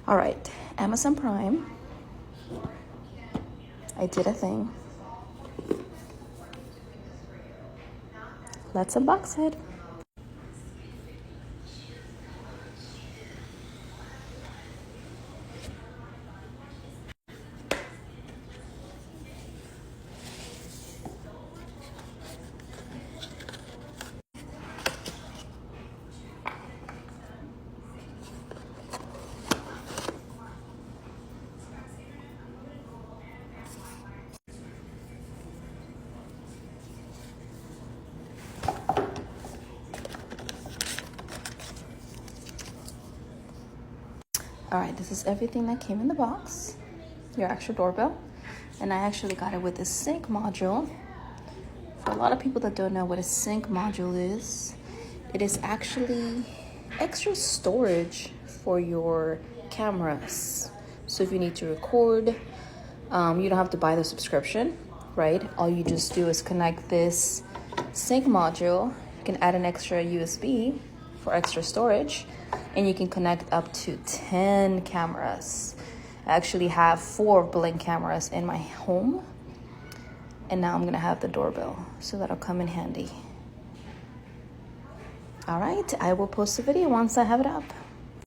All right, Amazon Prime. I did a thing. Let's unbox it. All right, this is everything that came in the box. Your actual doorbell. And I actually got it with a sync module. For a lot of people that don't know what a sync module is, it is actually extra storage for your cameras. So if you need to record, you don't have to buy the subscription, right? All you just do is connect this sync module. You can add an extra USB for extra storage, and you can connect up to 10 cameras. I actually have 4 Blink cameras in my home, and now I'm gonna have the doorbell, so that'll come in handy. All right, I will post a video once I have it up.